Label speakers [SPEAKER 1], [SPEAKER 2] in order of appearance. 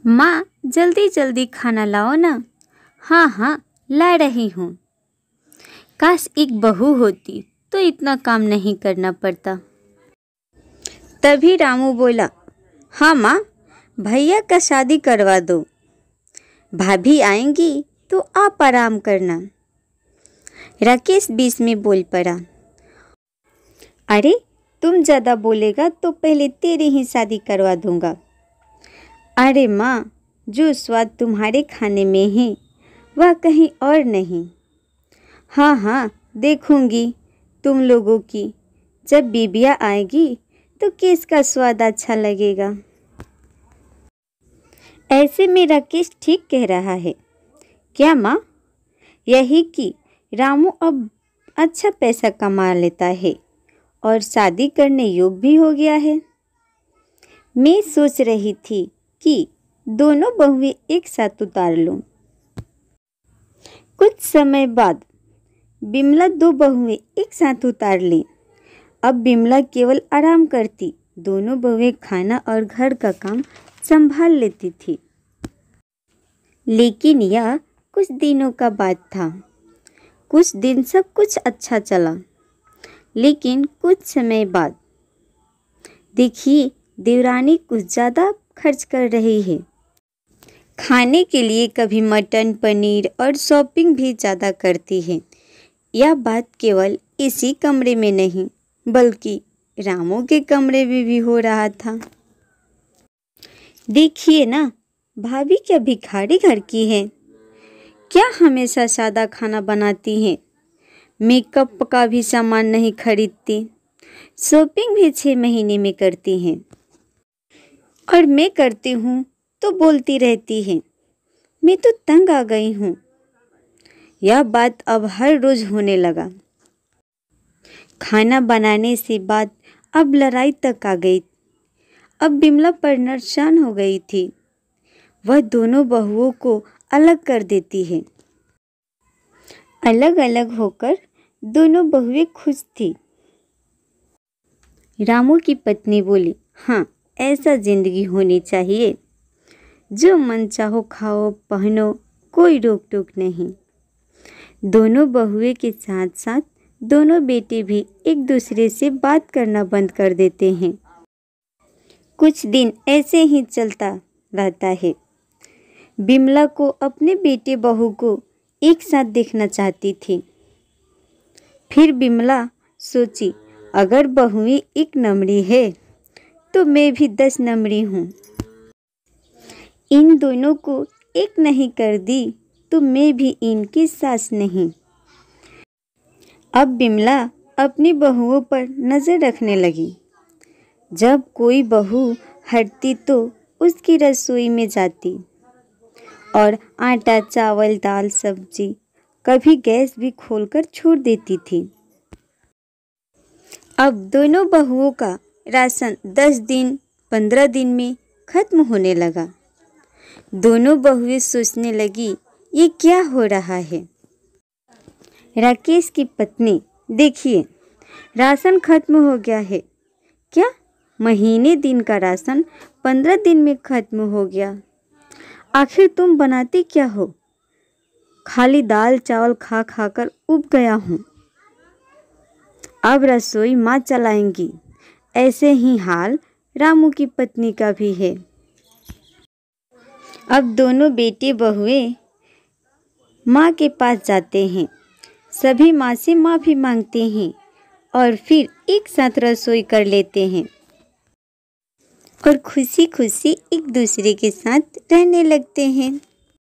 [SPEAKER 1] माँ, जल्दी जल्दी खाना लाओ ना। हाँ हाँ, ला रही हूँ। काश एक बहू होती तो इतना काम नहीं करना पड़ता। तभी रामू बोला, हाँ माँ, भैया का शादी करवा दो। भाभी आएंगी तो आप आराम करना। राकेश बीच में बोल पड़ा, अरे तुम ज़्यादा बोलेगा तो पहले तेरी ही शादी करवा दूंगा। अरे माँ, जो स्वाद तुम्हारे खाने में है वह कहीं और नहीं। हाँ हाँ, देखूंगी तुम लोगों की। जब बीबिया आएगी तो किसका स्वाद अच्छा लगेगा। ऐसे में राकेश ठीक कह रहा है क्या माँ? यही कि रामू अब अच्छा पैसा कमा लेता है और शादी करने योग्य भी हो गया है। मैं सोच रही थी कि दोनों बहुएं एक साथ उतार लूं। कुछ समय बाद बिमला दो बहुएं एक साथ उतार ली। अब बिमला केवल आराम करती, दोनों बहुएं खाना और घर का काम संभाल लेती थी। लेकिन यह कुछ दिनों का बात था। कुछ दिन सब कुछ अच्छा चला, लेकिन कुछ समय बाद देखिए देवरानी कुछ ज़्यादा खर्च कर रही है। खाने के लिए कभी मटन, पनीर और शॉपिंग भी ज़्यादा करती है। यह बात केवल इसी कमरे में नहीं बल्कि रामू के कमरे में भी हो रहा था। देखिए ना, भाभी क्या भिखारी घर की है। क्या हमेशा सादा खाना बनाती हैं। मेकअप का भी सामान नहीं खरीदती। शॉपिंग भी 6 महीने में करती हैं। और मैं करती हूँ तो बोलती रहती है। मैं तो तंग आ गई हूँ। यह बात अब हर रोज होने लगा। खाना बनाने से बात अब लड़ाई तक आ गई। अब बिमला परेशान हो गई थी। वह दोनों बहुओं को अलग कर देती है। अलग अलग होकर दोनों बहुएं खुश थी। रामू की पत्नी बोली, हाँ, ऐसा जिंदगी होनी चाहिए। जो मन चाहो खाओ पहनो, कोई रोक टोक नहीं। दोनों बहुएं के साथ साथ दोनों बेटे भी एक दूसरे से बात करना बंद कर देते हैं। कुछ दिन ऐसे ही चलता रहता है। बिमला को अपने बेटे बहू को एक साथ देखना चाहती थी। फिर बिमला सोची, अगर बहुएं एक नंबरी है तो मैं भी 10 नंबरी हूँ। इन दोनों को एक नहीं कर दी तो मैं भी इनकी सास नहीं। अब बिमला अपनी बहुओं पर नज़र रखने लगी। जब कोई बहू हटती तो उसकी रसोई में जाती और आटा, चावल, दाल, सब्जी, कभी गैस भी खोलकर छोड़ देती थी। अब दोनों बहुओं का राशन 10 दिन, 15 दिन में खत्म होने लगा। दोनों बहुएं सोचने लगी, ये क्या हो रहा है। राकेश की पत्नी, देखिए राशन खत्म हो गया है। क्या? महीने दिन का राशन 15 दिन में खत्म हो गया। आखिर तुम बनाती क्या हो? खाली दाल चावल खा खा कर उब गया हूँ। अब रसोई माँ चलाएंगी। ऐसे ही हाल रामू की पत्नी का भी है। अब दोनों बेटे बहुएं माँ के पास जाते हैं। सभी माँ से माफ़ी मांगते हैं और फिर एक साथ रसोई कर लेते हैं और खुशी खुशी एक दूसरे के साथ रहने लगते हैं।